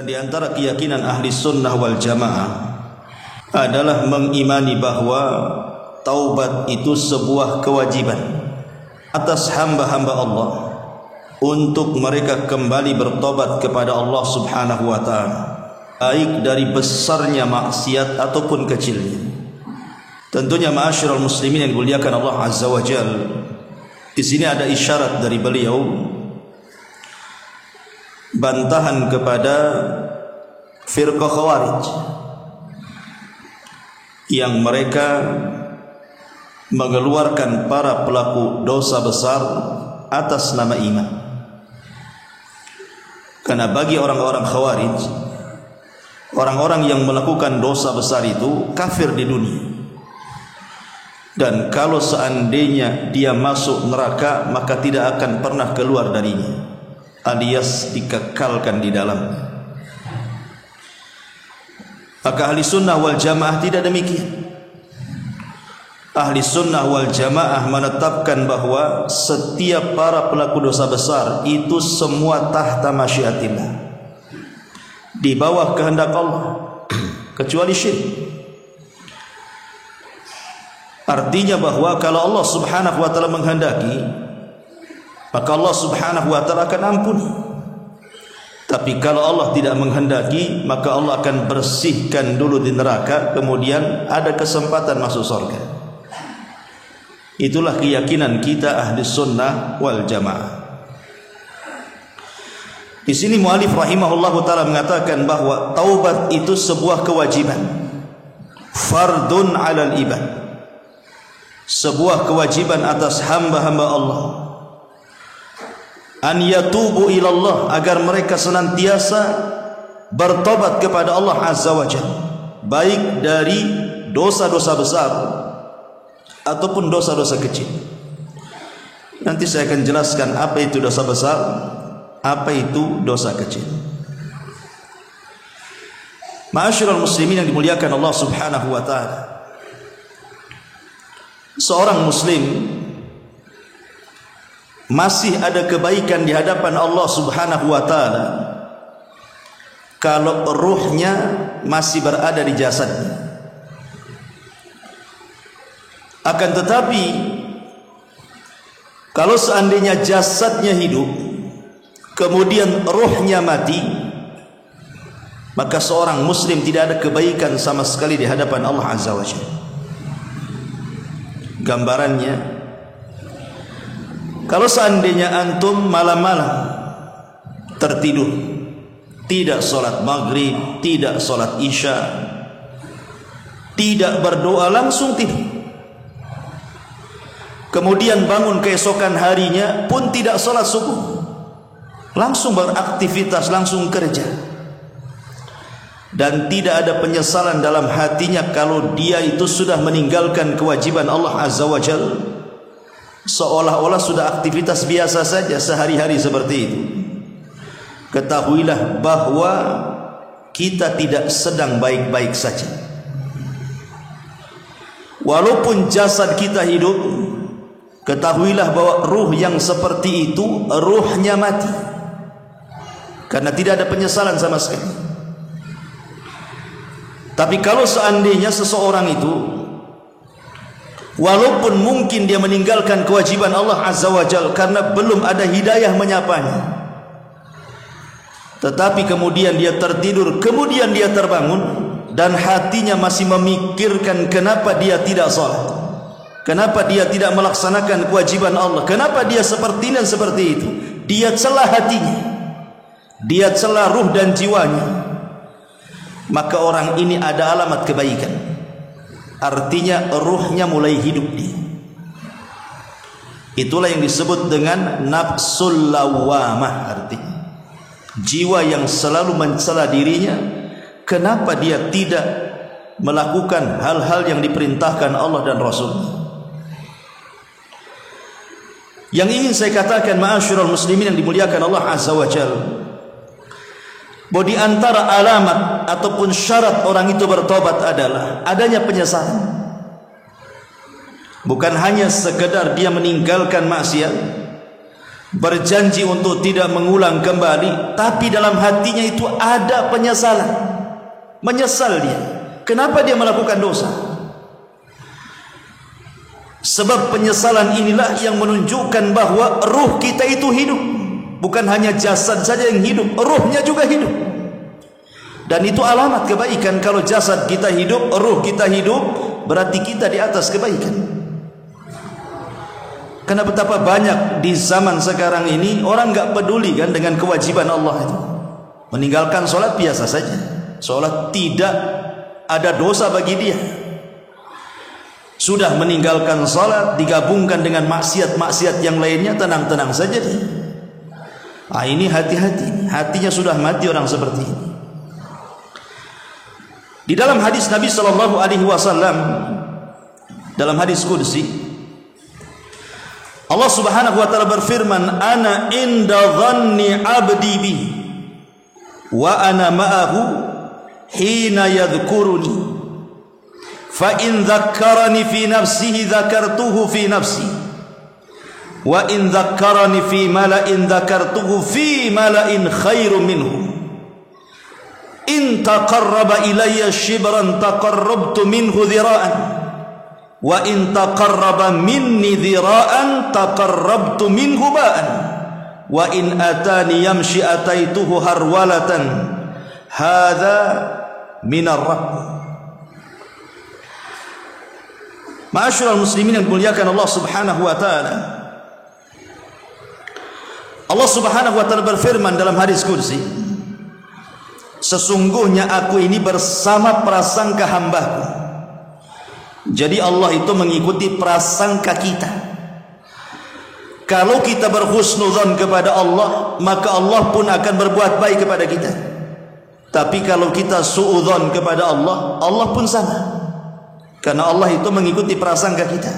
Dan di antara keyakinan ahli sunnah wal jamaah adalah mengimani bahwa taubat itu sebuah kewajiban atas hamba-hamba Allah untuk mereka kembali bertobat kepada Allah Subhanahu wa taala, baik dari besarnya maksiat ataupun kecilnya. Tentunya ma'asyiral muslimin yang dimuliakan Allah Azza wa Jalla, di sini ada isyarat dari beliau, bantahan kepada firqah Khawarij yang mereka mengeluarkan para pelaku dosa besar atas nama iman. Karena bagi orang-orang Khawarij, orang-orang yang melakukan dosa besar itu kafir di dunia, dan kalau seandainya dia masuk neraka maka tidak akan pernah keluar darinya, alias dikekalkan di dalamnya. Maka ahli sunnah wal jamaah tidak demikian. Ahli sunnah wal jamaah menetapkan bahwa setiap para pelaku dosa besar itu semua tahta masyiatillah, di bawah kehendak Allah, kecuali syirik. Artinya bahwa kalau Allah Subhanahu wa taala menghendaki, maka Allah Subhanahu wa taala akan ampuni. Tapi kalau Allah tidak menghendaki, maka Allah akan bersihkan dulu di neraka, kemudian ada kesempatan masuk surga. Itulah keyakinan kita ahli sunnah wal jamaah. Di sini mu'alif rahimahullahu taala mengatakan bahwa taubat itu sebuah kewajiban, fardun 'alal ibad, sebuah kewajiban atas hamba-hamba Allah, an yatubu ilallah, agar mereka senantiasa bertobat kepada Allah Azza wa Jalla, baik dari dosa-dosa besar ataupun dosa-dosa kecil. Nanti saya akan jelaskan apa itu dosa besar, apa itu dosa kecil. Ma'asyiral muslimin yang dimuliakan Allah Subhanahu wa taala, seorang muslim masih ada kebaikan di hadapan Allah Subhanahu wa taala kalau ruhnya masih berada di jasadnya. Akan tetapi kalau seandainya jasadnya hidup kemudian ruhnya mati, maka seorang muslim tidak ada kebaikan sama sekali di hadapan Allah Azza wa Jalla. Gambarannya, kalau seandainya antum malam-malam tertidur, tidak sholat maghrib, tidak sholat isya, tidak berdoa, langsung tidur, kemudian bangun keesokan harinya pun tidak sholat subuh, langsung beraktivitas, langsung kerja, dan tidak ada penyesalan dalam hatinya kalau dia itu sudah meninggalkan kewajiban Allah Azza wa Jalla, seolah-olah sudah aktivitas biasa saja sehari-hari seperti itu, ketahuilah bahwa kita tidak sedang baik-baik saja. Walaupun jasad kita hidup, ketahuilah bahwa ruh yang seperti itu ruhnya mati, karena tidak ada penyesalan sama sekali. Tapi kalau seandainya seseorang itu walaupun mungkin dia meninggalkan kewajiban Allah Azza wa Jalla karena belum ada hidayah menyapanya, tetapi kemudian dia tertidur, kemudian dia terbangun dan hatinya masih memikirkan kenapa dia tidak salat, kenapa dia tidak melaksanakan kewajiban Allah, kenapa dia seperti dan seperti itu, dia celah hatinya, dia celah ruh dan jiwanya, maka orang ini ada alamat kebaikan. Artinya ruhnya mulai hidup dia. Itulah yang disebut dengan nafsul lawamah, artinya jiwa yang selalu mencela dirinya, kenapa dia tidak melakukan hal-hal yang diperintahkan Allah dan Rasul. Yang ingin saya katakan ma'asyiral muslimin yang dimuliakan Allah Azza wa Jalla, bahwa di antara alamat ataupun syarat orang itu bertobat adalah adanya penyesalan. Bukan hanya sekedar dia meninggalkan maksiat, berjanji untuk tidak mengulang kembali, tapi dalam hatinya itu ada penyesalan. Menyesal dia. Kenapa dia melakukan dosa? Sebab penyesalan inilah yang menunjukkan bahwa ruh kita itu hidup. Bukan hanya jasad saja yang hidup, ruhnya juga hidup. Dan itu alamat kebaikan. Kalau jasad kita hidup, ruh kita hidup, berarti kita di atas kebaikan. Karena betapa banyak di zaman sekarang ini orang enggak peduli kan dengan kewajiban Allah itu. Meninggalkan sholat biasa saja. Sholat tidak ada dosa bagi dia. Sudah meninggalkan sholat digabungkan dengan maksiat-maksiat yang lainnya, tenang-tenang saja dia. Ah, ini hati-hati. Hatinya sudah mati orang seperti ini. Di dalam hadis Nabi SAW, dalam hadis qudsi, Allah Subhanahu wa taala berfirman, "Ana inda dhanni 'abdi bi wa ana ma'ahu hina yadhkuruni. Fa in dzakkarani fi nafsihi dzakartuhu fi nafsi. Wa in dzakkarani fi mala'in dzakartuhu fi mala'in khairum minhu. In taqarraba ilayya shibran taqarrabtu minhu dhira'an. Wa in taqarraba minni dhira'an taqarrabtu minhu ba'an. Wa in atani yamshi ataituhu harwalatan. Hadza minar rabb." Ma'asyiral muslimin yang dimuliakan Allah Subhanahu wa taala. Allah Subhanahu wa taala berfirman dalam hadis qudsi, "Sesungguhnya aku ini bersama prasangka hambaku." Jadi Allah itu mengikuti prasangka kita. Kalau kita berhusnudzon kepada Allah, maka Allah pun akan berbuat baik kepada kita. Tapi kalau kita suudzon kepada Allah, Allah pun sama. Karena Allah itu mengikuti prasangka kita.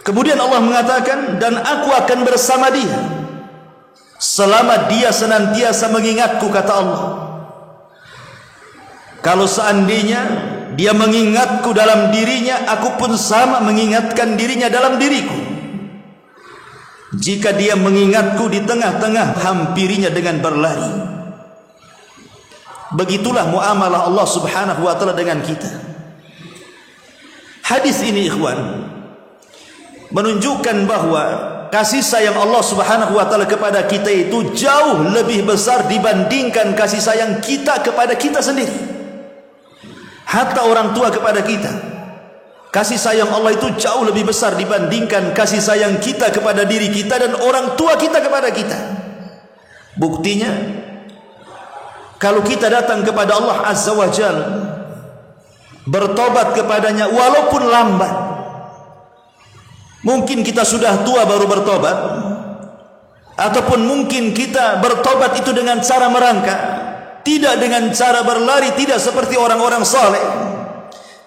Kemudian Allah mengatakan, "Dan aku akan bersama dia selama dia senantiasa mengingatku," kata Allah. Kalau seandainya dia mengingatku dalam dirinya, aku pun sama mengingatkan dirinya dalam diriku. Jika dia mengingatku di tengah-tengah, hampirinya dengan berlari. Begitulah muamalah Allah Subhanahu wa taala dengan kita. Hadis ini ikhwan menunjukkan bahwa kasih sayang Allah Subhanahu wa taala kepada kita itu jauh lebih besar dibandingkan kasih sayang kita kepada kita sendiri. Hatta orang tua kepada kita, kasih sayang Allah itu jauh lebih besar dibandingkan kasih sayang kita kepada diri kita dan orang tua kita kepada kita. Buktinya, kalau kita datang kepada Allah Azza wa Jalla, bertobat kepadanya walaupun lambat. Mungkin kita sudah tua baru bertobat, ataupun mungkin kita bertobat itu dengan cara merangkak, tidak dengan cara berlari, tidak seperti orang-orang saleh.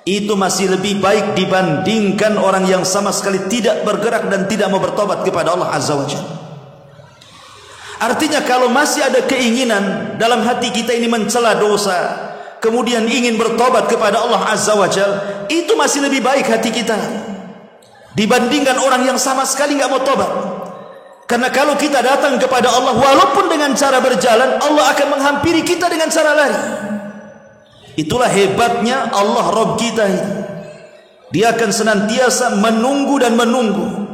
Itu masih lebih baik dibandingkan orang yang sama sekali tidak bergerak dan tidak mau bertobat kepada Allah Azza wa Jalla. Artinya kalau masih ada keinginan dalam hati kita ini mencela dosa, kemudian ingin bertobat kepada Allah Azza wa Jalla, itu masih lebih baik hati kita dibandingkan orang yang sama sekali nggak mau tobat. Karena kalau kita datang kepada Allah walaupun dengan cara berjalan, Allah akan menghampiri kita dengan cara lari. Itulah hebatnya Allah Rabb kita ini. Dia akan senantiasa menunggu dan menunggu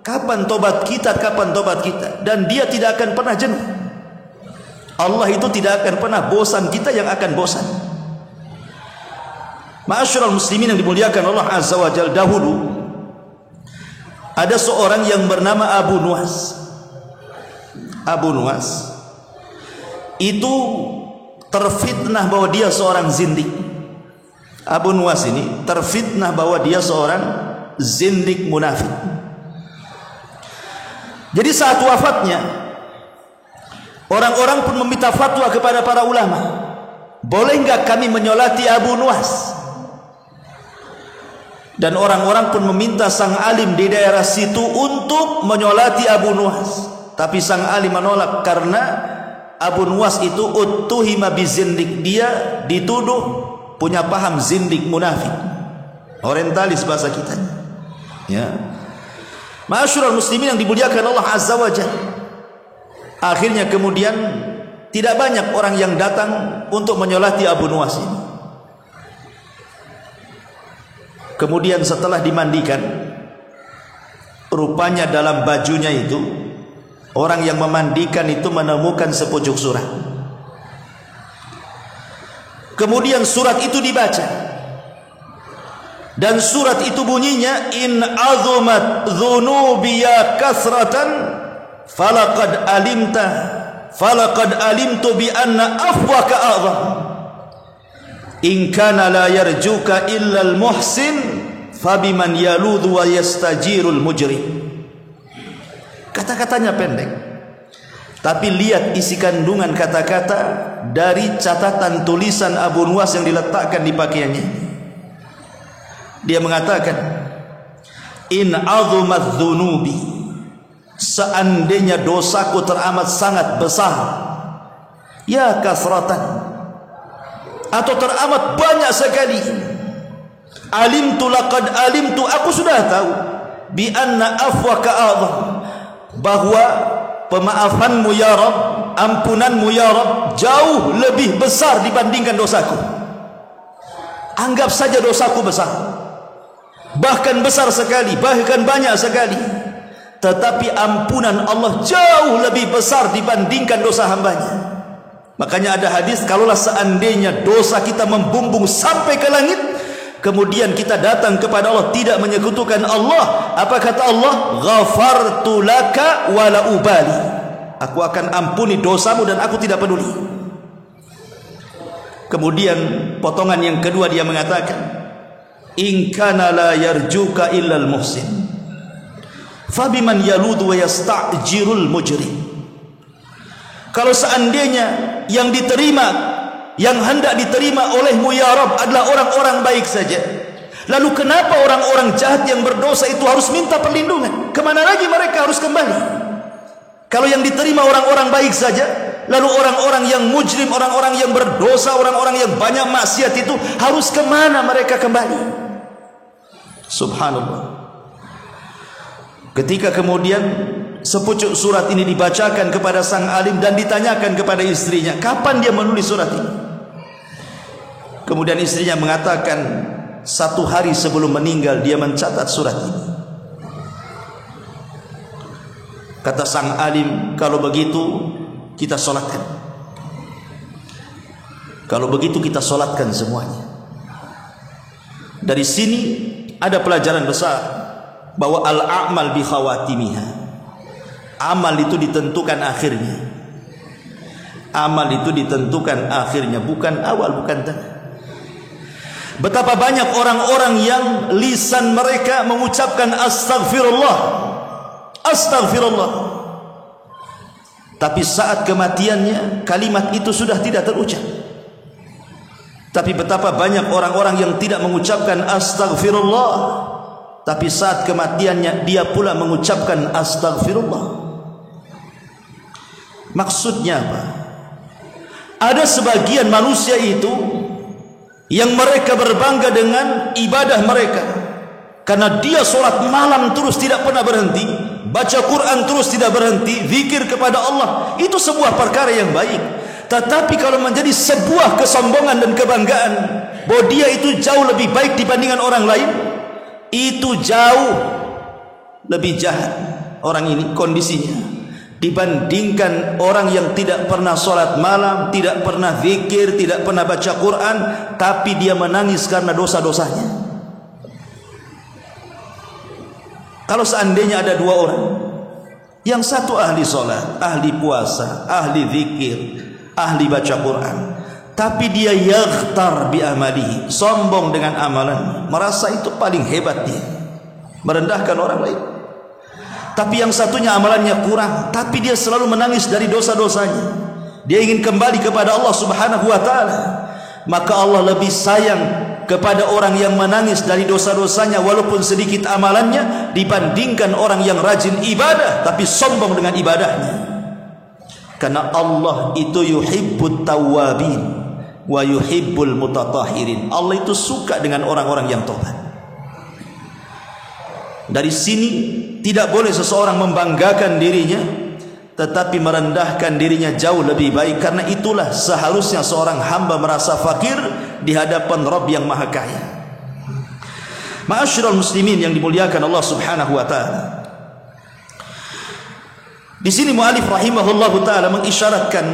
kapan tobat kita, kapan tobat kita, dan dia tidak akan pernah jenuh. Allah itu tidak akan pernah bosan, kita yang akan bosan. Ma'asyiral muslimin yang dimuliakan Allah Azza wa Jalla, dahulu ada seorang yang bernama Abu Nuwas. Abu Nuwas itu terfitnah bahwa dia seorang zindik. Abu Nuwas ini terfitnah bahwa dia seorang zindik munafik. Jadi saat wafatnya, orang-orang pun meminta fatwa kepada para ulama, boleh enggak kami menyolati Abu Nuwas? Dan orang-orang pun meminta sang alim di daerah situ untuk menyolati Abu Nuwas. Tapi sang alim menolak karena Abu Nuwas itu uttuhima bizindik, dia dituduh punya paham zindik munafik, orientalis bahasa kita. Ya. Ma'asyiral muslimin yang dimuliakan Allah Azza wa Jalla. Akhirnya kemudian tidak banyak orang yang datang untuk menyolati Abu Nuwas ini. Kemudian setelah dimandikan, rupanya dalam bajunya itu, orang yang memandikan itu menemukan sepucuk surat. Kemudian surat itu dibaca, dan surat itu bunyinya, in azumat dhunubiya kasratan falaqad alimtu bi anna afwaka a'zam in kana la yarjuka illa al-muhsin fabiman yaludhu wa yastajirul mujrim. Kata-katanya pendek, tapi lihat isi kandungan kata-kata dari catatan tulisan Abu Nuwas yang diletakkan di pakaiannya. Dia mengatakan, in azumat dhunubi, seandainya dosaku teramat sangat besar, ya kasratan, atau teramat banyak sekali, alimtu laqad alimtu, aku sudah tahu, bi anna afwaka a'zam, bahwa pemaafanmu ya Rabb, ampunanmu ya Rabb jauh lebih besar dibandingkan dosaku. Anggap saja dosaku besar, bahkan besar sekali, bahkan banyak sekali, tetapi ampunan Allah jauh lebih besar dibandingkan dosa hambanya. Makanya ada hadis, kalaulah seandainya dosa kita membumbung sampai ke langit, kemudian kita datang kepada Allah tidak menyekutukan Allah, apa kata Allah? Ghafartu laka wala ubali, aku akan ampuni dosamu dan aku tidak peduli. Kemudian potongan yang kedua dia mengatakan, in kana la yarjuka illal muhsin fabiman yaludu wa yasta'jirul mujrim. Kalau seandainya yang diterima, yang hendak diterima olehmu ya Rabb adalah orang-orang baik saja, lalu kenapa orang-orang jahat yang berdosa itu harus minta perlindungan? Kemana lagi mereka harus kembali? Kalau yang diterima orang-orang baik saja, lalu orang-orang yang mujrim, orang-orang yang berdosa, orang-orang yang banyak maksiat itu harus kemana mereka kembali? Subhanallah. Ketika kemudian sepucuk surat ini dibacakan kepada sang alim dan ditanyakan kepada istrinya, kapan dia menulis surat ini? Kemudian istrinya mengatakan, 1 hari sebelum meninggal dia mencatat surat ini. Kata sang alim, kalau begitu kita solatkan. Kalau begitu kita solatkan semuanya. Dari sini ada pelajaran besar, bahwa al-a'mal bi khawatimiha, amal itu ditentukan akhirnya. Amal itu ditentukan akhirnya, bukan awal, bukan tengah. Betapa banyak orang-orang yang lisan mereka mengucapkan astagfirullah, astagfirullah, tapi saat kematiannya kalimat itu sudah tidak terucap. Tapi betapa banyak orang-orang yang tidak mengucapkan astagfirullah, tapi saat kematiannya dia pula mengucapkan astagfirullah. Maksudnya apa? Ada sebagian manusia itu yang mereka berbangga dengan ibadah mereka, karena dia solat malam terus tidak pernah berhenti, baca Quran terus tidak berhenti, zikir kepada Allah. Itu sebuah perkara yang baik. Tetapi kalau menjadi sebuah kesombongan dan kebanggaan bahwa dia itu jauh lebih baik dibandingkan orang lain, itu jauh lebih jahat orang ini kondisinya dibandingkan orang yang tidak pernah sholat malam, tidak pernah zikir, tidak pernah baca Quran, tapi dia menangis karena dosa-dosanya. Kalau seandainya ada 2 orang, yang satu ahli sholat, ahli puasa, ahli zikir, ahli baca Quran, tapi dia yaghtar bi amalihi, sombong dengan amalan, merasa itu paling hebat dia, merendahkan orang lain. Tapi yang satunya amalannya kurang, tapi dia selalu menangis dari dosa-dosanya, dia ingin kembali kepada Allah Subhanahu wa taala. Maka Allah lebih sayang kepada orang yang menangis dari dosa-dosanya walaupun sedikit amalannya, dibandingkan orang yang rajin ibadah tapi sombong dengan ibadahnya. Karena Allah itu yuhibbut tawwabin wa yuhibbul mutatahhirin. Allah itu suka dengan orang-orang yang tobat. Dari sini tidak boleh seseorang membanggakan dirinya, tetapi merendahkan dirinya jauh lebih baik. Karena itulah seharusnya seorang hamba merasa fakir di hadapan Rabb yang Maha Kaya. Ma'asyiral muslimin yang dimuliakan Allah Subhanahu wa taala. Di sini mu'alif rahimahullahu taala mengisyaratkan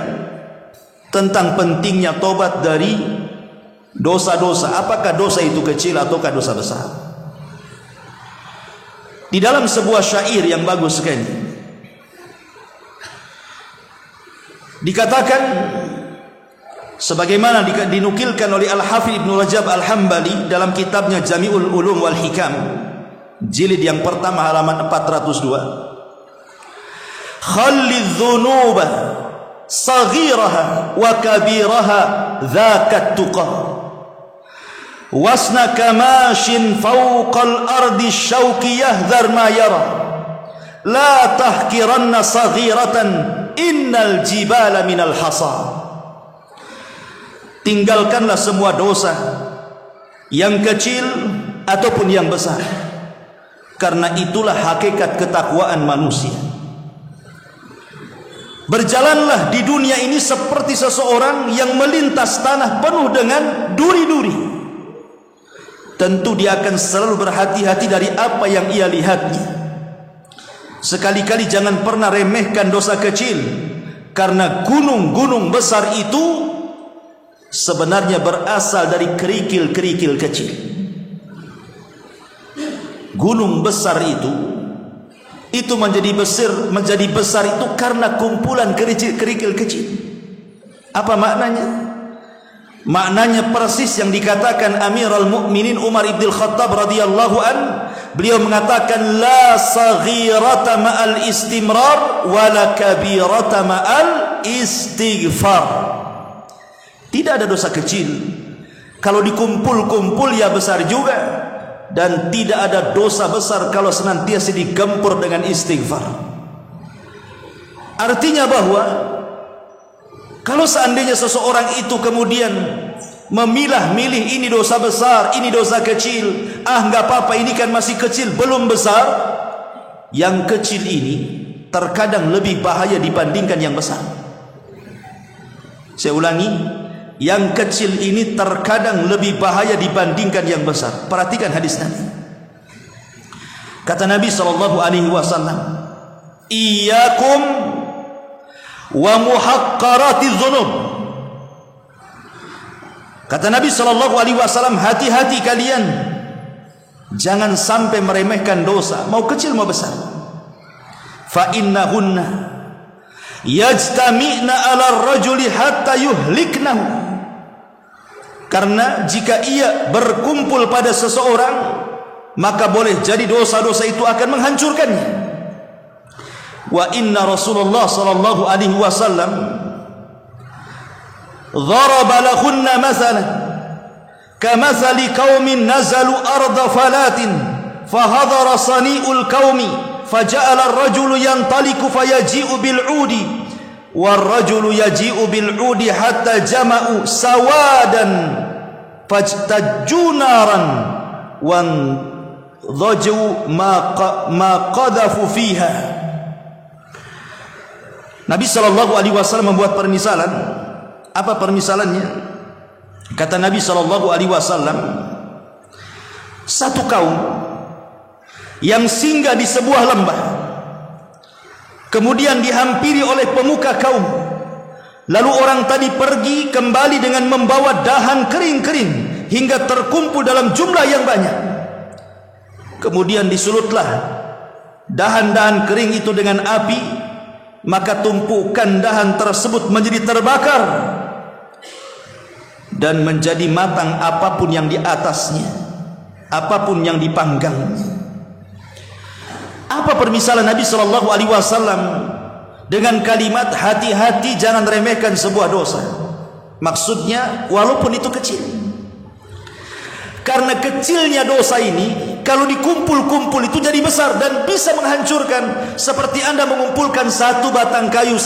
tentang pentingnya tobat dari dosa-dosa. Apakah dosa itu kecil ataukah dosa besar? Di dalam sebuah syair yang bagus sekali dikatakan, sebagaimana dinukilkan oleh Al-Hafidh Ibnu Rajab Al-Hambali dalam kitabnya Jami'ul Ulum wal Hikam, jilid yang pertama halaman 402, khallidz dzunuba saghiraha wa kabiraha dzakat tuqa wasna kamashin fawqal ardi syauqi yahdhar ma yara la tahkiranna saghiratan innal jibala minal hasa. Tinggalkanlah semua dosa yang kecil ataupun yang besar, karena itulah hakikat ketakwaan manusia. Berjalanlah di dunia ini seperti seseorang yang melintas tanah penuh dengan duri-duri. Tentu dia akan selalu berhati-hati dari apa yang ia lihatnya. Sekali-kali jangan pernah remehkan dosa kecil, karena gunung-gunung besar itu sebenarnya berasal dari kerikil-kerikil kecil. Gunung besar itu menjadi besar itu karena kumpulan kerikil kecil. Apa maknanya? Maknanya persis yang dikatakan Amirul Mukminin Umar ibn Khattab radhiyallahu an. Beliau mengatakan la saghirata ma'al istimrar wa la kabirata ma'al istighfar. Tidak ada dosa kecil kalau dikumpul-kumpul ya besar juga, dan tidak ada dosa besar kalau senantiasa digempur dengan istighfar. Artinya bahwa kalau seandainya seseorang itu kemudian memilah-milih ini dosa besar, ini dosa kecil, enggak apa-apa, ini kan masih kecil, belum besar. Yang kecil ini terkadang lebih bahaya dibandingkan yang besar. Saya ulangi, yang kecil ini terkadang lebih bahaya dibandingkan yang besar. Perhatikan hadis Nabi. Kata Nabi SAW, iyyakum wa muhaqqaratiz dzunub. Kata Nabi SAW, hati-hati kalian, jangan sampai meremehkan dosa, mau kecil mau besar. Fa innahunna yajtami'na 'ala ar-rajuli hatta yuhliknahu. Karena jika ia berkumpul pada seseorang, maka boleh jadi dosa-dosa itu akan menghancurkannya. Wa inna Rasulullah sallallahu alaihi wasallam dharaba lahunna mathalan kamathali qaumin nazalu arda falatin fahadara sani'ul qaumi faja'ala ar-rajulu yantaliku fayaji'u bil 'udi war-rajulu yaji'u bil 'udi hatta jama'u sawadan fajtajju naran wan dhaju ma qadhafu fiha. Nabi SAW membuat permisalan. Apa permisalannya? Kata Nabi SAW, satu kaum yang singgah di sebuah lembah, kemudian dihampiri oleh pemuka kaum. Lalu orang tadi pergi kembali dengan membawa dahan kering-kering hingga terkumpul dalam jumlah yang banyak. Kemudian disulutlah dahan-dahan kering itu dengan api, maka tumpukan dahan tersebut menjadi terbakar dan menjadi matang apapun yang di atasnya, apapun yang dipanggang. Apa permisalan Nabi SAW dengan kalimat hati-hati jangan remehkan sebuah dosa? Maksudnya walaupun itu kecil, karena kecilnya dosa ini kalau dikumpul-kumpul itu jadi besar dan bisa menghancurkan. Seperti Anda mengumpulkan satu batang kayu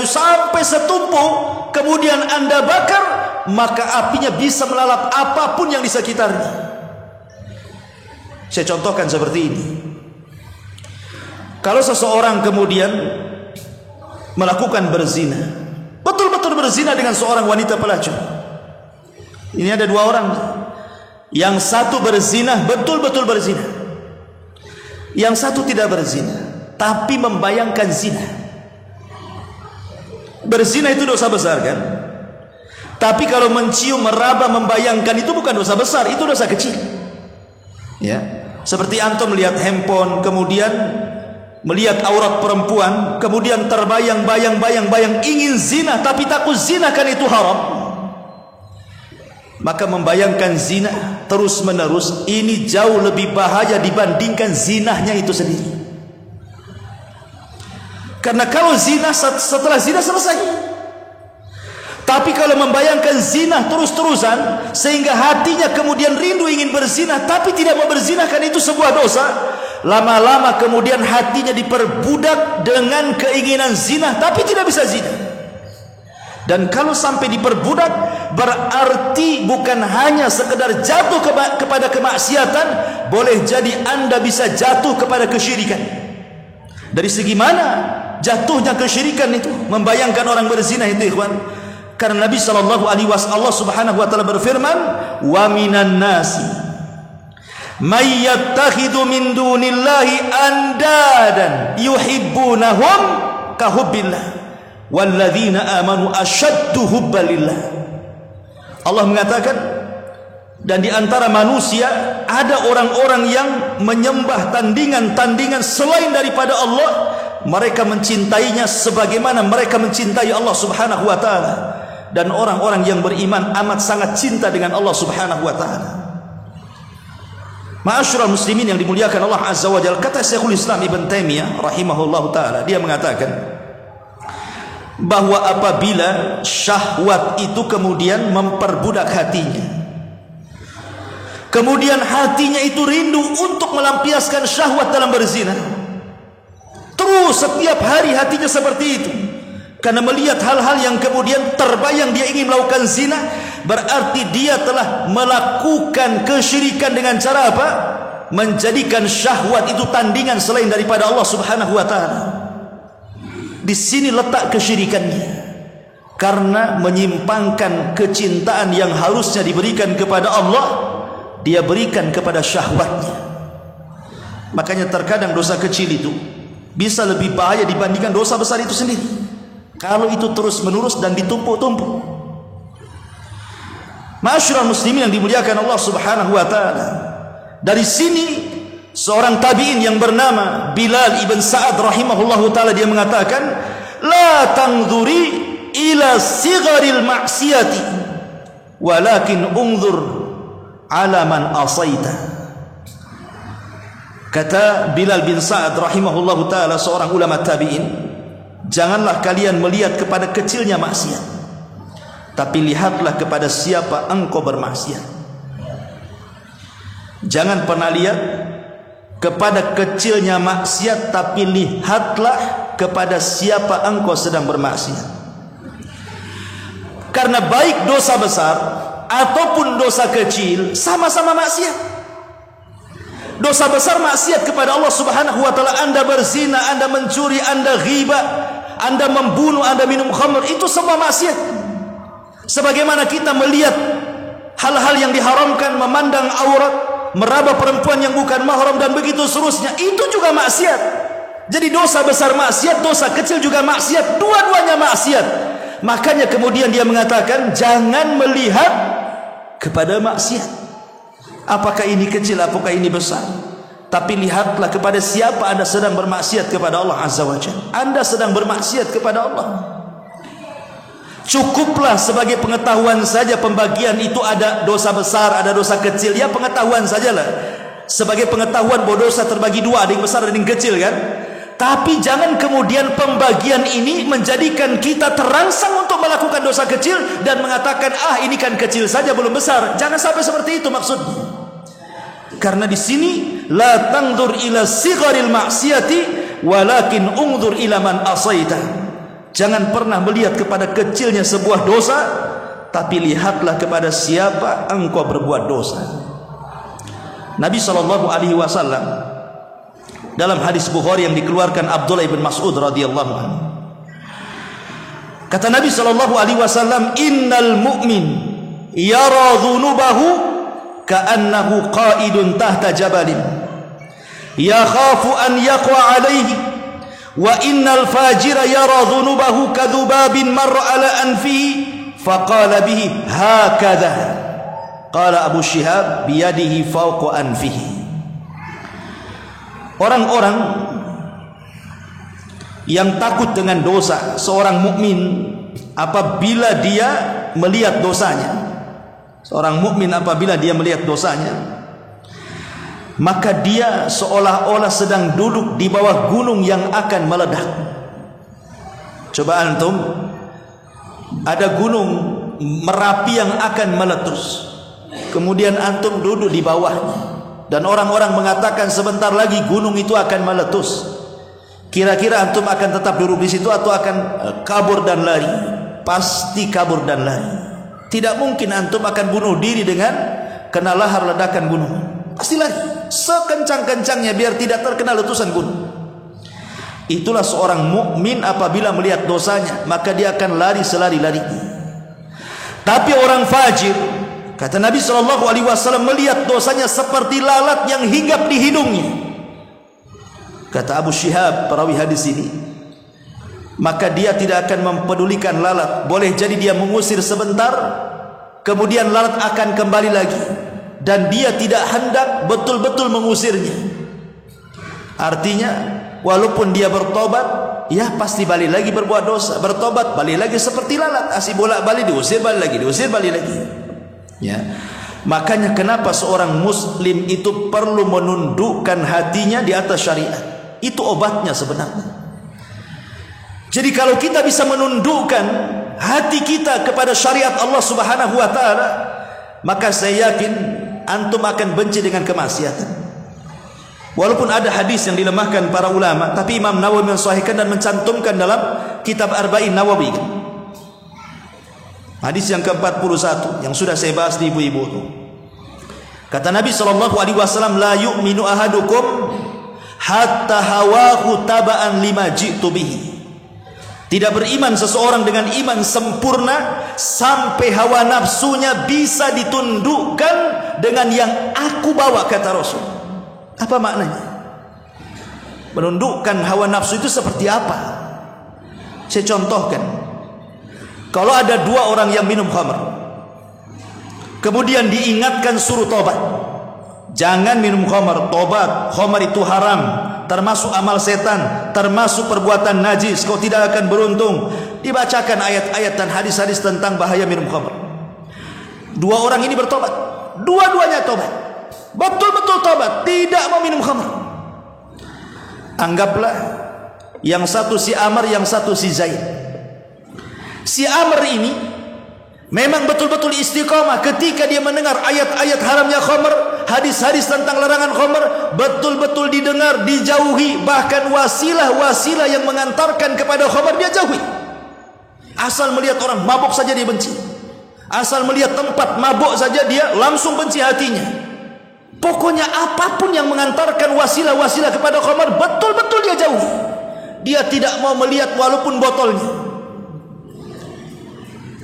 sampai setumpuk, kemudian Anda bakar, maka apinya bisa melalap apapun yang di sekitarnya. Saya contohkan seperti ini. Kalau seseorang kemudian melakukan berzina, betul-betul berzina dengan seorang wanita pelacur. Ini ada dua orang. Yang satu berzina, betul-betul berzina. Yang satu tidak berzina, tapi membayangkan zina. Berzina itu dosa besar kan? Tapi kalau mencium, meraba, membayangkan itu bukan dosa besar, itu dosa kecil. Ya, seperti antum melihat handphone, kemudian melihat aurat perempuan, kemudian terbayang-bayang ingin zina, tapi takut zina kan itu haram. Maka membayangkan zina terus menerus ini jauh lebih bahaya dibandingkan zinahnya itu sendiri. Karena kalau zina, setelah zina selesai. Tapi kalau membayangkan zina terus-terusan sehingga hatinya kemudian rindu ingin berzina tapi tidak mau berzina, kan itu sebuah dosa. Lama-lama kemudian hatinya diperbudak dengan keinginan zina tapi tidak bisa zina. Dan kalau sampai diperbudak, berarti bukan hanya sekedar jatuh kepada kemaksiatan, boleh jadi Anda bisa jatuh kepada kesyirikan. Dari segi mana jatuhnya kesyirikan itu? Membayangkan orang berzina itu, ikhwan. Karena Nabi SAW, Allah Subhanahu wa taala berfirman, "Wa minan nasi may yattakhidhu min dunillahi andadan yuhibbunahum ka hubbillah walladzina amanu asyaddu hubbalillah." Allah mengatakan, dan di antara manusia ada orang-orang yang menyembah tandingan-tandingan selain daripada Allah. Mereka mencintainya sebagaimana mereka mencintai Allah Subhanahu wa taala. Dan orang-orang yang beriman amat sangat cinta dengan Allah Subhanahu wa taala. Ma'asyiral muslimin yang dimuliakan Allah Azza wa Jalla, kata Syekhul Islam Ibn Taimiyah rahimahullah taala, dia mengatakan bahwa apabila syahwat itu kemudian memperbudak hatinya, kemudian hatinya itu rindu untuk melampiaskan syahwat dalam berzina, terus setiap hari hatinya seperti itu, karena melihat hal-hal yang kemudian terbayang dia ingin melakukan zina, berarti dia telah melakukan kesyirikan dengan cara apa? Menjadikan syahwat itu tandingan selain daripada Allah Subhanahu wa taala. Di sini letak kesyirikannya, karena menyimpangkan kecintaan yang harusnya diberikan kepada Allah, dia berikan kepada syahwatnya. Makanya terkadang dosa kecil itu bisa lebih bahaya dibandingkan dosa besar itu sendiri, kalau itu terus menerus dan ditumpuk-tumpuk. Ma'asyiral muslimin yang dimuliakan Allah Subhanahu wa taala. Dari sini seorang tabi'in yang bernama Bilal ibn Sa'ad rahimahullahu taala, dia mengatakan, "La tanzuri ila sigharil ma'siyati, walakin unzur ala man asaita." Kata Bilal bin Sa'ad rahimahullahu taala, seorang ulama tabi'in, janganlah kalian melihat kepada kecilnya maksiat, tapi lihatlah kepada siapa engkau bermaksiat. Jangan pernah lihat kepada kecilnya maksiat, tapi lihatlah kepada siapa engkau sedang bermaksiat. Karena baik dosa besar ataupun dosa kecil sama-sama maksiat. Dosa besar maksiat kepada Allah Subhanahu wa taala, Anda berzina, Anda mencuri, Anda ghibah, Anda membunuh, Anda minum khamr, itu semua maksiat. Sebagaimana kita melihat hal-hal yang diharamkan, memandang aurat, meraba perempuan yang bukan mahram, dan begitu seterusnya, itu juga maksiat. Jadi dosa besar maksiat, dosa kecil juga maksiat, dua-duanya maksiat. Makanya kemudian dia mengatakan, jangan melihat kepada maksiat, apakah ini kecil, apakah ini besar, tapi lihatlah kepada siapa Anda sedang bermaksiat kepada Allah Azza wa Jalla. Anda sedang bermaksiat kepada Allah. Cukuplah sebagai pengetahuan saja pembagian itu, ada dosa besar, ada dosa kecil, ya pengetahuan sajalah. Sebagai pengetahuan bahwa dosa terbagi dua, ada yang besar, ada yang kecil kan. Tapi jangan kemudian pembagian ini menjadikan kita terangsang untuk melakukan dosa kecil dan mengatakan, ah ini kan kecil saja, belum besar. Jangan sampai seperti itu maksudnya. Karena di sini la tanzur ila sigharil ma'siyati walakin unzur ila man asaita. Jangan pernah melihat kepada kecilnya sebuah dosa, tapi lihatlah kepada siapa engkau berbuat dosa. Nabi SAW dalam hadis Bukhari yang dikeluarkan Abdullah bin Mas'ud radhiyallahu anhu, kata Nabi SAW, innal mu'min yara dhunubahu ka'annahu qa'idun tahta jabalin yakhafu an yaqwa alaihi, wa innal fajira yara dhunubahu kadhubabin marra ala anfihi faqala bihi hakadha, qala Abu Syihab biyadihi fawqa anfihi. Orang-orang yang takut dengan dosa seorang mukmin apabila dia melihat dosanya, seorang mukmin apabila dia melihat dosanya, maka dia seolah-olah sedang duduk di bawah gunung yang akan meledak. Coba antum, ada gunung Merapi yang akan meletus, kemudian antum duduk di bawahnya, dan orang-orang mengatakan sebentar lagi gunung itu akan meletus. Kira-kira antum akan tetap duduk di situ atau akan kabur dan lari? Pasti kabur dan lari. Tidak mungkin antum akan bunuh diri dengan kena lahar ledakan gunung. Pasti lari sekencang-kencangnya biar tidak terkena letusan gunung. Itulah seorang mukmin apabila melihat dosanya, maka dia akan lari selari-larinya. Tapi orang fajir, kata Nabi SAW, melihat dosanya seperti lalat yang hinggap di hidungnya. Kata Abu Syihab, perawi hadis ini, maka dia tidak akan mempedulikan lalat. Boleh jadi dia mengusir sebentar, kemudian lalat akan kembali lagi, dan dia tidak hendak betul-betul mengusirnya. Artinya walaupun dia bertobat, ya pasti balik lagi berbuat dosa. Bertobat, balik lagi seperti lalat, asih bolak-balik, diusir balik lagi, diusir balik lagi. Ya, makanya kenapa seorang muslim itu perlu menundukkan hatinya di atas syariat. Itu obatnya sebenarnya. Jadi kalau kita bisa menundukkan hati kita kepada syariat Allah Subhanahu wa taala, maka saya yakin antum akan benci dengan kemaksiatan. Walaupun ada hadis yang dilemahkan para ulama, tapi Imam Nawawi mensahihkan dan mencantumkan dalam kitab Arba'in Nawawi. Hadis yang ke-41 yang sudah saya bahas di ibu-ibu. Kata Nabi SAW, la yu'minu ahadukum hatta hawahu taba'an lima ji'tu bihi. Tidak beriman seseorang dengan iman sempurna sampai hawa nafsunya bisa ditundukkan dengan yang aku bawa, kata Rasul. Apa maknanya? Menundukkan hawa nafsu itu seperti apa? Saya contohkan. Kalau ada dua orang yang minum khamr, kemudian diingatkan suruh tobat, jangan minum khamr, tobat, khamr itu haram, termasuk amal setan, termasuk perbuatan najis, kau tidak akan beruntung. Dibacakan ayat-ayat dan hadis-hadis tentang bahaya minum khamr. Dua orang ini bertobat, dua-duanya tobat, betul-betul tobat, tidak mau minum khamr. Anggaplah yang satu si Amr, yang satu si Zaid. Si Amr ini memang betul-betul istiqamah ketika dia mendengar ayat-ayat haramnya khamr, hadis-hadis tentang larangan khamr, betul-betul didengar, dijauhi, bahkan wasilah-wasilah yang mengantarkan kepada khamr dia jauhi. Asal melihat orang mabuk saja dia benci, asal melihat tempat mabuk saja dia langsung benci hatinya. Pokoknya apapun yang mengantarkan wasilah-wasilah kepada khamr, betul-betul dia jauhi. Dia tidak mau melihat walaupun botolnya.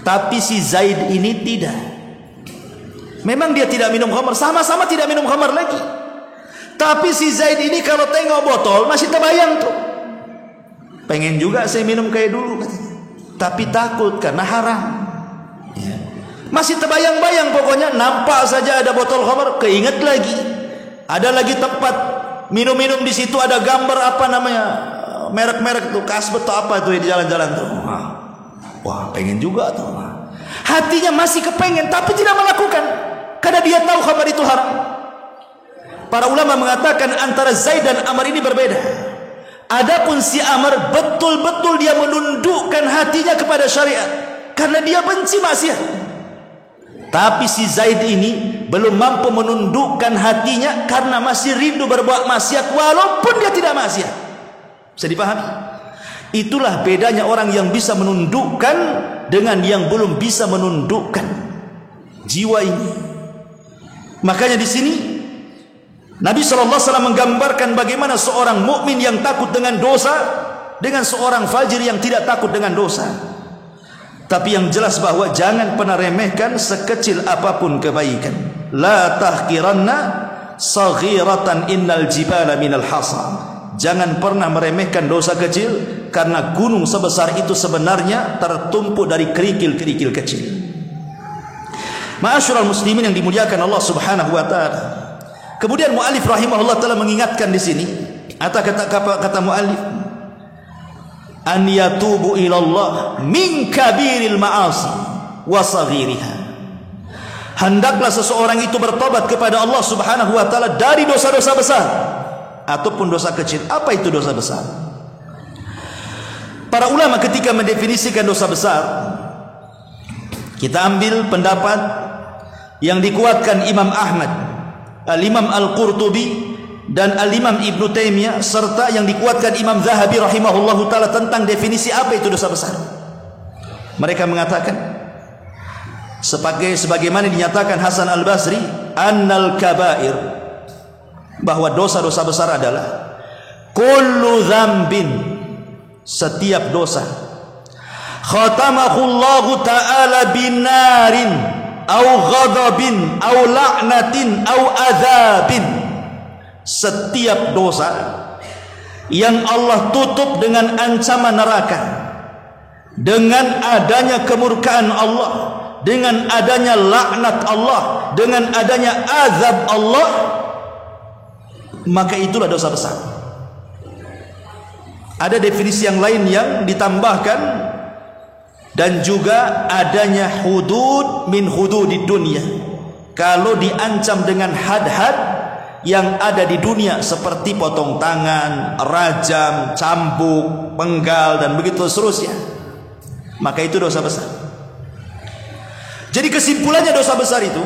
Tapi si Zaid ini tidak. Memang dia tidak minum khamr, sama-sama tidak minum khamr lagi. Tapi si Zaid ini kalau tengok botol masih terbayang tuh, pengen juga saya minum kayak dulu katanya. Tapi takut karena haram ya. Masih terbayang-bayang, pokoknya nampak saja ada botol khamr, keinget lagi. Ada lagi tempat minum-minum di situ, ada gambar apa namanya, merek-merek tuh, Kasbet atau apa tuh di jalan-jalan tuh. Wah, pengen juga tuh. Hatinya masih kepengen tapi tidak melakukan karena dia tahu khamr itu haram. Para ulama mengatakan antara Zaid dan Amr ini berbeda. Adapun si Amr betul-betul dia menundukkan hatinya kepada syariat karena dia benci maksiat. Tapi si Zaid ini belum mampu menundukkan hatinya karena masih rindu berbuat maksiat walaupun dia tidak maksiat. Bisa dipahami? Itulah bedanya orang yang bisa menundukkan dengan yang belum bisa menundukkan jiwa ini. Makanya di sini Nabi SAW menggambarkan bagaimana seorang mukmin yang takut dengan dosa dengan seorang fajir yang tidak takut dengan dosa. Tapi yang jelas bahwa jangan pernah remehkan sekecil apapun kebaikan. La tahqiranna saghiratan innal jibala minal hasa. Jangan pernah meremehkan dosa kecil, karena gunung sebesar itu sebenarnya tertumpuk dari kerikil-kerikil kecil. Ma'asyiral muslimin yang dimuliakan Allah Subhanahu wa taala. Kemudian muallif rahimahullah telah mengingatkan di sini, kata muallif, an yatubu ilallah min kabiril ma'asi wa saghiriha. Hendaklah seseorang itu bertobat kepada Allah Subhanahu wa taala dari dosa-dosa besar ataupun dosa kecil. Apa itu dosa besar? Para ulama ketika mendefinisikan dosa besar, kita ambil pendapat yang dikuatkan Imam Ahmad, Al-Imam Al-Qurtubi dan Al-Imam Ibnu Taimiyah, serta yang dikuatkan Imam Zahabi rahimahullahu taala tentang definisi apa itu dosa besar. Mereka mengatakan sebagaimana dinyatakan Hasan Al-Basri, annal kabair, bahwa dosa-dosa besar adalah kullu dzambin, setiap dosa, khatamahullahu ta'ala binarin au ghadabin au la'natin au adzabin. Setiap dosa yang Allah tutup dengan ancaman neraka, dengan adanya kemurkaan Allah, dengan adanya laknat Allah, dengan adanya azab Allah, maka itulah dosa besar. Ada definisi yang lain yang ditambahkan, dan juga adanya hudud min hududid dunia. Kalau diancam dengan had-had yang ada di dunia seperti potong tangan, rajam, cambuk, penggal dan begitu seterusnya, maka itu dosa besar. Jadi kesimpulannya dosa besar itu,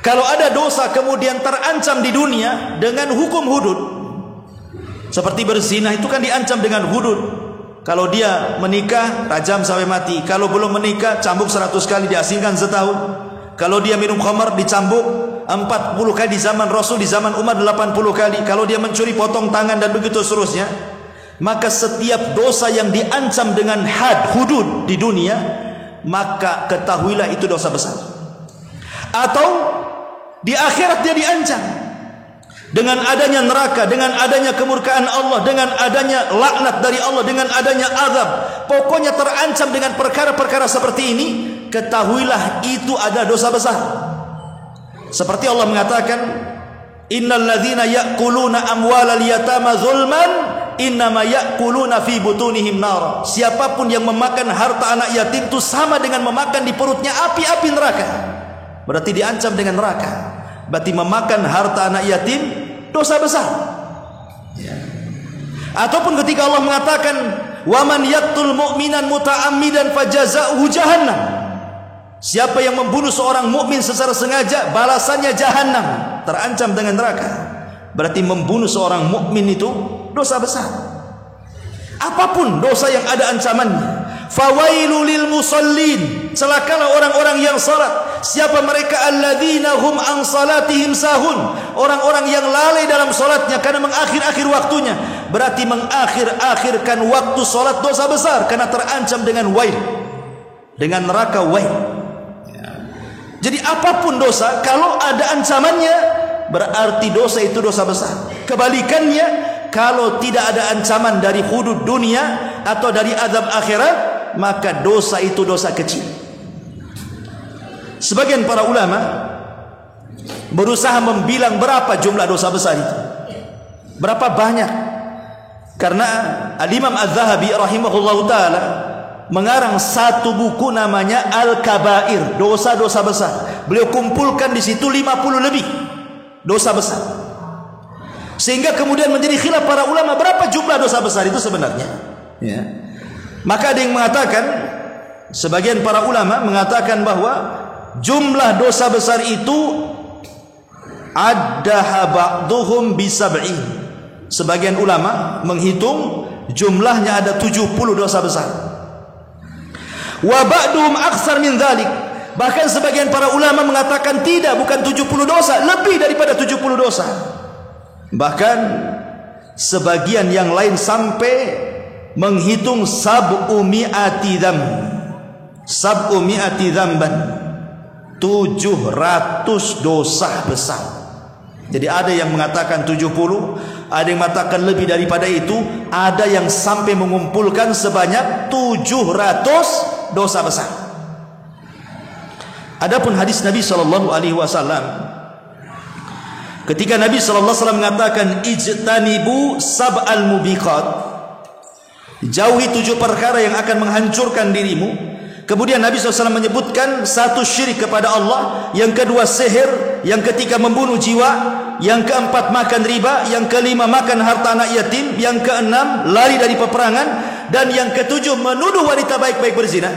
kalau ada dosa kemudian terancam di dunia dengan hukum hudud, seperti berzina itu kan diancam dengan hudud. Kalau dia menikah, rajam sampai mati. Kalau belum menikah, cambuk 100 kali, diasingkan setahun. Kalau dia minum khamar, dicambuk 40 kali di zaman Rasul, di zaman Umar 80 kali. Kalau dia mencuri, potong tangan dan begitu seterusnya. Maka setiap dosa yang diancam dengan had, hudud di dunia, maka ketahuilah itu dosa besar. Atau di akhirat dia diancam dengan adanya neraka, dengan adanya kemurkaan Allah, dengan adanya laknat dari Allah, dengan adanya azab. Pokoknya terancam dengan perkara-perkara seperti ini, ketahuilah itu ada dosa besar. Seperti Allah mengatakan, innal ladzina ya'kuluna amwalal yatama zulman innama ya'kuluna fi butunihim nar. Siapapun yang memakan harta anak yatim itu sama dengan memakan di perutnya api-api neraka. Berarti diancam dengan neraka. Berarti memakan harta anak yatim dosa besar. Ataupun ketika Allah mengatakan, waman yaqtul mu'minan muta'ammidan fajaza'uhu jahannam. Siapa yang membunuh seorang mukmin secara sengaja, balasannya jahannam, terancam dengan neraka. Berarti membunuh seorang mukmin itu dosa besar. Apapun dosa yang ada ancamannya. Fawailul lil musallin, celakalah orang-orang yang salat. Siapa mereka? Alladzina hum an salatihim sahun, orang-orang yang lalai dalam salatnya karena mengakhir-akhir waktunya. Berarti mengakhir-akhirkan waktu salat dosa besar, karena terancam dengan wail, dengan neraka wail. Jadi apapun dosa, kalau ada ancamannya, berarti dosa itu dosa besar. Kebalikannya, kalau tidak ada ancaman dari hudud dunia atau dari azab akhirat, maka dosa itu dosa kecil. Sebagian para ulama berusaha membilang berapa jumlah dosa besar itu, berapa banyak. Karena Al-Imam Az-Zahabi rahimahullahu ta'ala mengarang satu buku namanya Al-Kabair, dosa-dosa besar. Beliau kumpulkan di situ 50 lebih dosa besar. Sehingga kemudian menjadi khilaf para ulama berapa jumlah dosa besar itu sebenarnya. Ya. Maka ada yang mengatakan, sebagian para ulama mengatakan bahwa jumlah dosa besar itu addaha ba'duhum bisab'in. Sebagian ulama menghitung jumlahnya ada 70 dosa besar. Wa ba'duhum aksar min dzalik. Bahkan sebagian para ulama mengatakan tidak, bukan 70 dosa, lebih daripada 70 dosa. Bahkan sebagian yang lain sampai menghitung sab'u mi'ati dzamban, 700 dosa besar. Jadi ada yang mengatakan 70, ada yang mengatakan lebih daripada itu, ada yang sampai mengumpulkan sebanyak 700 dosa besar. Adapun hadis Nabi SAW, ketika Nabi SAW mengatakan ijtanibu sab'al mubiqat, jauhi 7 perkara yang akan menghancurkan dirimu. Kemudian Nabi SAW menyebutkan 1 syirik kepada Allah, yang kedua sihir, yang ketiga membunuh jiwa, yang keempat makan riba, yang kelima makan harta anak yatim, yang keenam lari dari peperangan, dan yang ketujuh menuduh wanita baik-baik berzina.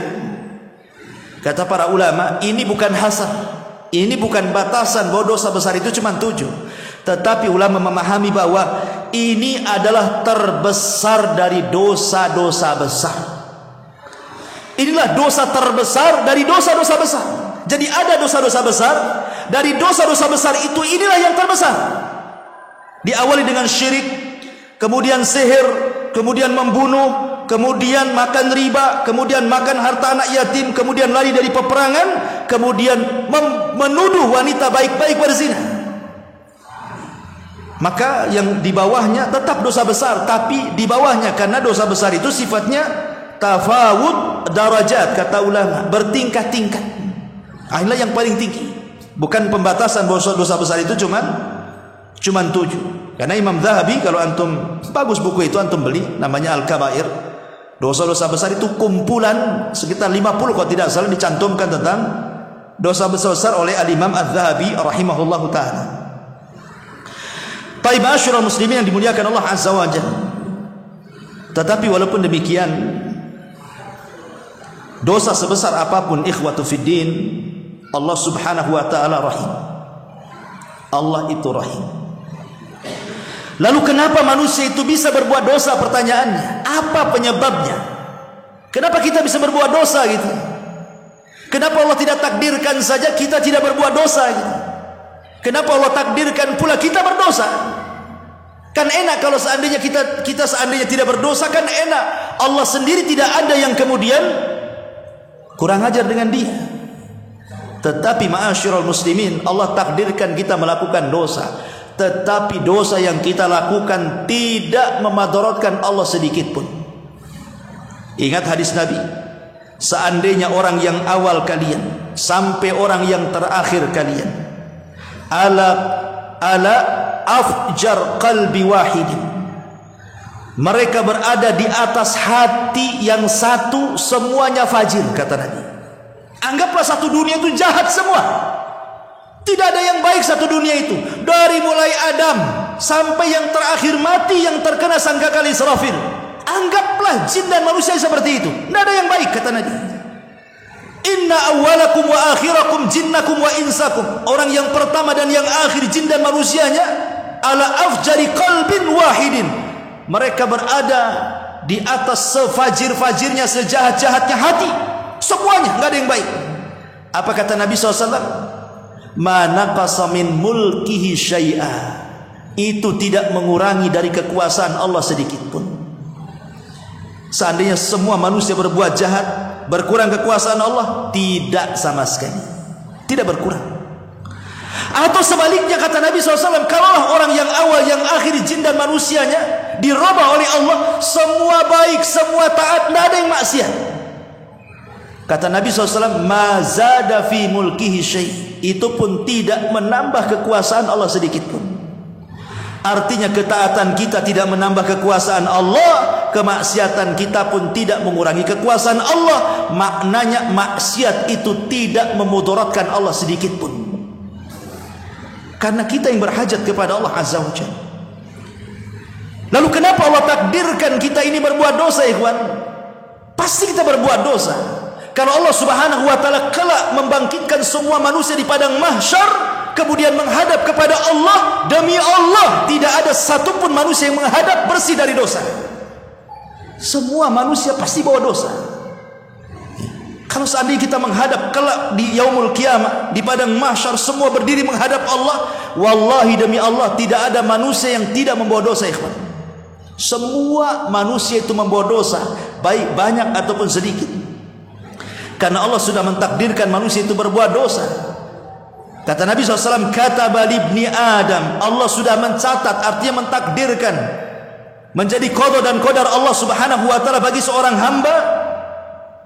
Kata para ulama, ini bukan hasar, ini bukan batasan bahwa dosa besar itu cuma 7. Tetapi ulama memahami bahwa ini adalah terbesar dari dosa-dosa besar. Inilah dosa terbesar dari dosa-dosa besar. Jadi ada dosa-dosa besar, dari dosa-dosa besar itu inilah yang terbesar. Diawali dengan syirik, kemudian sihir, kemudian membunuh, kemudian makan riba, kemudian makan harta anak yatim, kemudian lari dari peperangan, kemudian menuduh wanita baik-baik berzina. Maka yang di bawahnya tetap dosa besar, tapi di bawahnya, karena dosa besar itu sifatnya tafawud darajat, kata ulama, bertingkat-tingkat. Inilah yang paling tinggi. Bukan pembatasan bahwa dosa besar itu cuman 7. Karena Imam Zahabi, kalau antum, bagus buku itu, antum beli, namanya Al-Kabair. Dosa-dosa besar itu kumpulan sekitar 50 kalau tidak salah, dicantumkan tentang dosa besar oleh Al-Imam Al-Zahabi rahimahullahu ta'ala. Taib ma'asyiral muslimin yang dimuliakan Allah Azza wa Jalla. Tetapi walaupun demikian, dosa sebesar apapun, ikhwatu fiddin, Allah subhanahu wa ta'ala rahim. Allah itu rahim. Lalu kenapa manusia itu bisa berbuat dosa? Pertanyaannya, apa penyebabnya? Kenapa kita bisa berbuat dosa gitu? Kenapa Allah tidak takdirkan saja kita tidak berbuat dosa gitu? Kenapa Allah takdirkan pula kita berdosa? Kan enak kalau seandainya kita seandainya tidak berdosa, kan enak. Allah sendiri tidak ada yang kemudian kurang ajar dengan dia. Tetapi ma'asyiral muslimin, Allah takdirkan kita melakukan dosa. Tetapi dosa yang kita lakukan tidak memadaratkan Allah sedikit pun. Ingat hadis Nabi, seandainya orang yang awal kalian sampai orang yang terakhir kalian, ala afjar qalbi wahidin, mereka berada di atas hati yang satu, semuanya fajir, kata Nabi. Anggaplah satu dunia itu jahat semua, tidak ada yang baik satu dunia itu, dari mulai Adam sampai yang terakhir mati yang terkena sangkakala Israfil. Anggaplah jin dan manusia seperti itu, tidak ada yang baik, kata Nabi. Inna awwalakum wa akhirakum jinnakum wa insakum, orang yang pertama dan yang akhir, jin dan manusianya, ala afjari qalbin wahidin, mereka berada di atas sefajir-fajirnya, sejahat-jahatnya hati, semuanya nggak ada yang baik. Apa kata Nabi SAW? Ma naqasa min mulkihi syai'a, itu tidak mengurangi dari kekuasaan Allah sedikit pun. Seandainya semua manusia berbuat jahat, berkurang kekuasaan Allah? Tidak sama sekali, tidak berkurang. Atau sebaliknya, kata Nabi SAW, kalaulah orang yang awal, yang akhir, jin dan manusianya dirubah oleh Allah, semua baik, semua taat, tidak ada yang maksiat. Kata Nabi SAW, ma zada fi mulkihi syai', itu pun tidak menambah kekuasaan Allah sedikit pun. Artinya ketaatan kita tidak menambah kekuasaan Allah, kemaksiatan kita pun tidak mengurangi kekuasaan Allah. Maknanya maksiat itu tidak memudaratkan Allah sedikit pun, karena kita yang berhajat kepada Allah Azza wa Jalla. Lalu kenapa Allah takdirkan kita ini berbuat dosa, ikhwan? Pasti kita berbuat dosa. Kalau Allah Subhanahu wa ta'ala kelak membangkitkan semua manusia di padang mahsyar, kemudian menghadap kepada Allah, demi Allah tidak ada satupun manusia yang menghadap bersih dari dosa. Semua manusia pasti bawa dosa. Kalau seandainya kita menghadap kelak di yaumul kiamah, di padang mahsyar, semua berdiri menghadap Allah, wallahi demi Allah tidak ada manusia yang tidak membawa dosa, ikhwan. Semua manusia itu membawa dosa, baik banyak ataupun sedikit. Karena Allah sudah mentakdirkan manusia itu berbuat dosa. Kata Nabi SAW, kataba libni Adam, Allah sudah mencatat, artinya mentakdirkan, menjadi qada dan qadar Allah Subhanahu wa taala bagi seorang hamba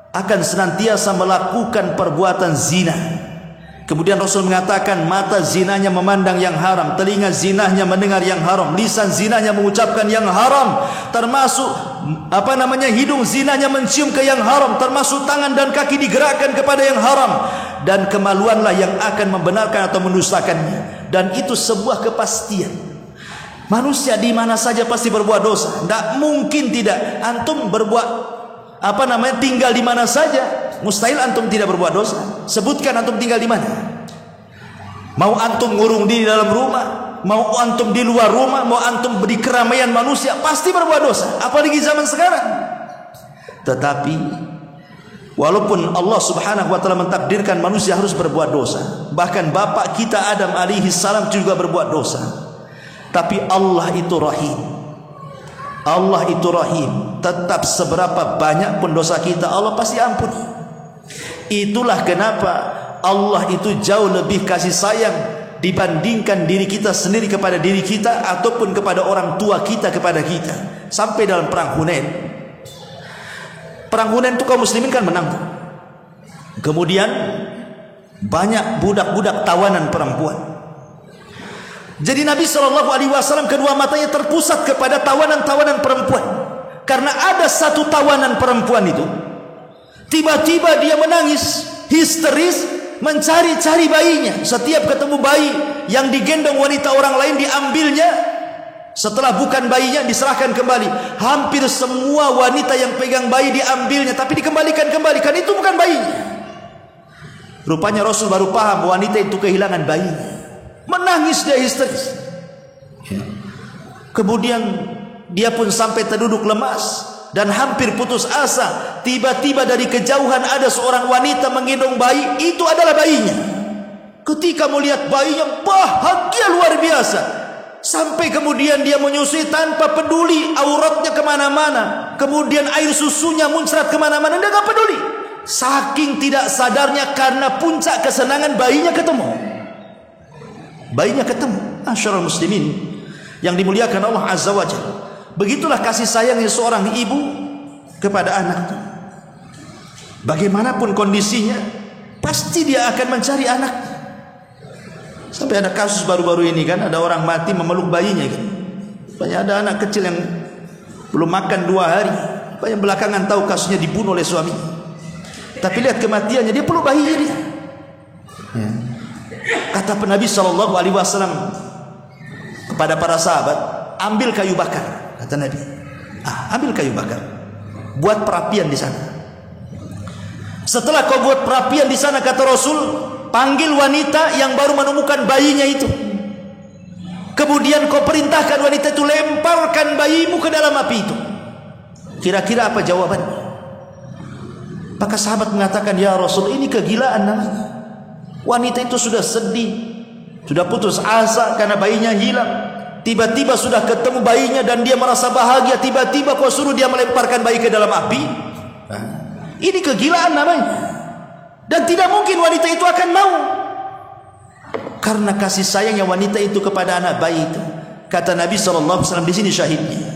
akan senantiasa melakukan perbuatan zina. Kemudian Rasul mengatakan, mata zinanya memandang yang haram, telinga zinahnya mendengar yang haram, lisan zinahnya mengucapkan yang haram, termasuk hidung zinahnya mencium ke yang haram, termasuk tangan dan kaki digerakkan kepada yang haram, dan kemaluanlah yang akan membenarkan atau mendustakannya. Dan itu sebuah kepastian. Manusia di mana saja pasti berbuat dosa. Tidak mungkin tidak. Antum berbuat tinggal di mana saja, mustahil antum tidak berbuat dosa. Sebutkan antum tinggal di mana. Mau antum ngurung diri dalam rumah, mau antum di luar rumah, mau antum di keramaian manusia, pasti berbuat dosa. Apalagi zaman sekarang. Tetapi walaupun Allah Subhanahu wa taala mentakdirkan manusia harus berbuat dosa, bahkan bapak kita Adam alaihi salam juga berbuat dosa, tapi Allah itu rahim. Allah itu rahim. Tetap seberapa banyak pun dosa kita, Allah pasti ampuni. Itulah kenapa Allah itu jauh lebih kasih sayang dibandingkan diri kita sendiri kepada diri kita, ataupun kepada orang tua kita kepada kita. Sampai dalam perang Hunain. Perang Hunain itu kaum muslimin kan menang. Kemudian banyak budak-budak tawanan perempuan. Jadi Nabi SAW kedua matanya terpusat kepada tawanan-tawanan perempuan. Karena ada satu tawanan perempuan itu, tiba-tiba dia menangis, histeris, mencari-cari bayinya. Setiap ketemu bayi yang digendong wanita orang lain, diambilnya. Setelah bukan bayinya, diserahkan kembali. Hampir semua wanita yang pegang bayi diambilnya, tapi dikembalikan kembali, kan itu bukan bayinya. Rupanya Rasul baru paham wanita itu kehilangan bayinya. Menangis dia histeris. Kemudian dia pun sampai terduduk lemas dan hampir putus asa. Tiba-tiba dari kejauhan ada seorang wanita menggendong bayi. Itu adalah bayinya. Ketika melihat bayinya, bahagia luar biasa. Sampai kemudian dia menyusui tanpa peduli auratnya kemana-mana. Kemudian air susunya muncrat kemana-mana, dia gak peduli. Saking tidak sadarnya, karena puncak kesenangan bayinya ketemu. Bayinya ketemu. Masyarul muslimin yang dimuliakan Allah Azza wa Jalla. Begitulah kasih sayangnya seorang ibu kepada anaknya. Bagaimanapun kondisinya, pasti dia akan mencari anaknya. Sampai ada kasus baru-baru ini kan, ada orang mati memeluk bayinya kan. Banyak ada anak kecil yang belum makan 2 hari. Banyak belakangan tahu kasusnya dibunuh oleh suami. Tapi lihat kematiannya, dia peluk bayinya dia. Ya. Kata Nabi SAW kepada para sahabat, ambil kayu bakar. Kata Nabi, ambil kayu bakar, buat perapian di sana. Setelah kau buat perapian di sana, kata Rasul, panggil wanita yang baru menemukan bayinya itu. Kemudian kau perintahkan wanita itu, lemparkan bayimu ke dalam api itu. Kira-kira apa jawabannya? Maka sahabat mengatakan, ya Rasul, ini kegilaan namanya. Wanita itu sudah sedih, sudah putus asa karena bayinya hilang. Tiba-tiba sudah ketemu bayinya dan dia merasa bahagia. Tiba-tiba kau suruh dia melemparkan bayi ke dalam api. Ini kegilaan namanya. Dan tidak mungkin wanita itu akan mau. Karena kasih sayangnya wanita itu kepada anak bayi itu. Kata Nabi SAW, di sini syahidnya,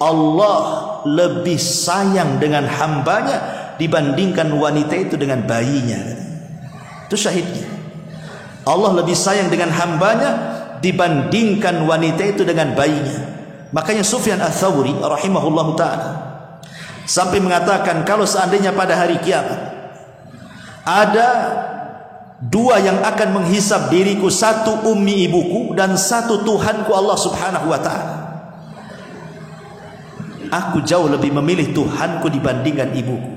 Allah lebih sayang dengan hambanya dibandingkan wanita itu dengan bayinya. Itu syahidnya. Allah lebih sayang dengan hambanya dibandingkan wanita itu dengan bayinya. Makanya Sufyan Ats-Tsauri rahimahullahu ta'ala sampai mengatakan, kalau seandainya pada hari kiamat ada 2 yang akan menghisab diriku, 1 ummi ibuku dan 1 Tuhanku Allah Subhanahu wa ta'ala, aku jauh lebih memilih Tuhanku dibandingkan ibuku.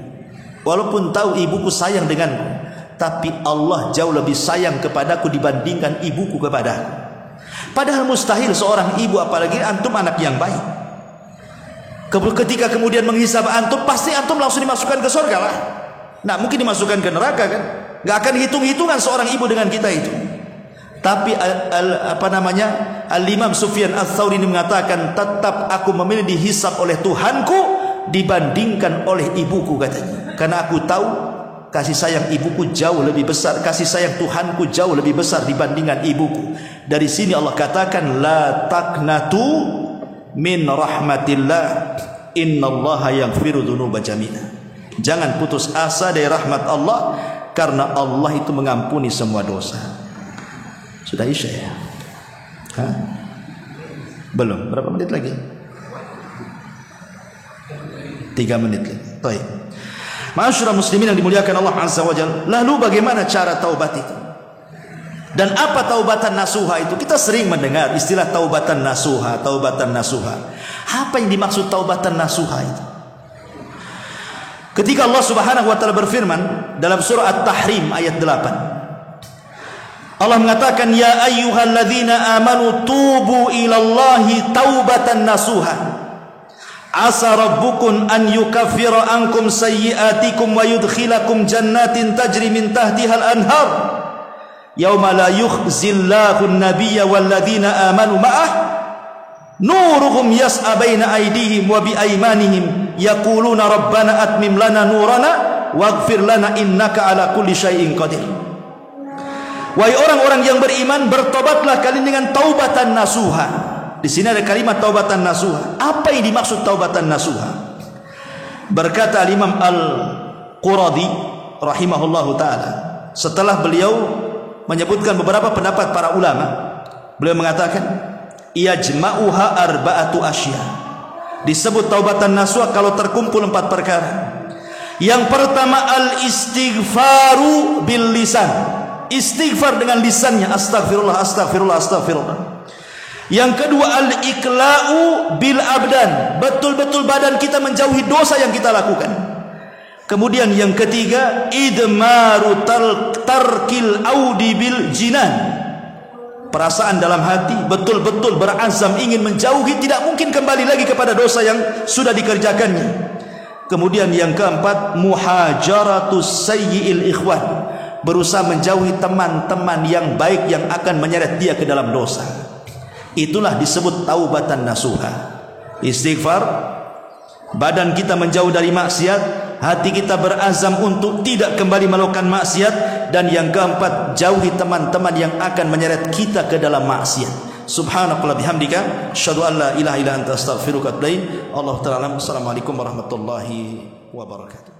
Walaupun tahu ibuku sayang denganku, tapi Allah jauh lebih sayang kepadaku dibandingkan ibuku kepadaku. Padahal mustahil seorang ibu, apalagi antum anak yang baik, ketika kemudian menghisab antum, pasti antum langsung dimasukkan ke surga lah. Nah, mungkin dimasukkan ke neraka kan? Nggak akan hitung-hitungan seorang ibu dengan kita itu. Tapi Al-Imam Sufyan Ats-Tsauri ini mengatakan, tetap aku memilih dihisab oleh Tuhanku dibandingkan oleh ibuku, katanya. Karena aku tahu kasih sayang ibuku jauh lebih besar, kasih sayang Tuhanku jauh lebih besar dibandingkan ibuku. Dari sini Allah katakan, la taqnatu min rahmatillah, innallaha yaghfiru dzunuba jami'a. Jangan putus asa dari rahmat Allah, karena Allah itu mengampuni semua dosa. Sudah Isya ya? Hah? Belum, berapa menit lagi? 3 menit lagi. Baik. Ma'asyiral muslimin yang dimuliakan Allah Azza wa Jalla. Lalu bagaimana cara taubat itu? Dan apa taubatan nasuha itu? Kita sering mendengar istilah taubatan nasuha, taubatan nasuha. Apa yang dimaksud taubatan nasuha itu? Ketika Allah Subhanahu wa taala berfirman dalam surah At-Tahrim ayat 8. Allah mengatakan, ya ayyuhalladzina amanu tubu ilallahi taubatan nasuha. Asa rabbukum an yukaffira ankum sayyi'atikum wa yudkhilakum jannatin tajri min tahtihal anhar. Yauma la yukhzillahu an-nabiyya walladzina amanu ma'ah. Nuruhum yas'a baina aydihim wa bi aymanihim yaquluna rabbana atmim lana nurana waghfir lana innaka ala kulli syai'in qadir. Wahai orang-orang yang beriman, bertobatlah kalian dengan taubatan nasuha. Di sini ada kalimat taubatan nasuha. Apa yang dimaksud taubatan nasuha? Berkata Imam Al-Quradi rahimahullahu taala, setelah beliau menyebutkan beberapa pendapat para ulama, beliau mengatakan, ijma'uha arba'atu asya. Disebut taubatan nasuha kalau terkumpul 4 perkara. Yang pertama, al-istighfaru bil lisan. Istighfar dengan lisannya, astagfirullah, astagfirullah, astagfirullah. Yang kedua, al-iqla'u bil abdan. Betul-betul badan kita menjauhi dosa yang kita lakukan. Kemudian yang ketiga, idmaru tarkil audi bil jinan. Perasaan dalam hati betul-betul berazam ingin menjauhi, tidak mungkin kembali lagi kepada dosa yang sudah dikerjakannya. Kemudian yang keempat, muhajaratus sayyi'il ikhwan. Berusaha menjauhi teman-teman yang baik yang akan menyeret dia ke dalam dosa. Itulah disebut taubatan nasuha. Istighfar, badan kita menjauh dari maksiat, hati kita berazam untuk tidak kembali melakukan maksiat, dan yang keempat, jauhi teman-teman yang akan menyeret kita ke dalam maksiat. Subhanakallah bihamdika, asyhadu an la ilaha illa anta astaghfiruka wa atubu ilaik. Allahu ta'ala. Assalamualaikum warahmatullahi wabarakatuh.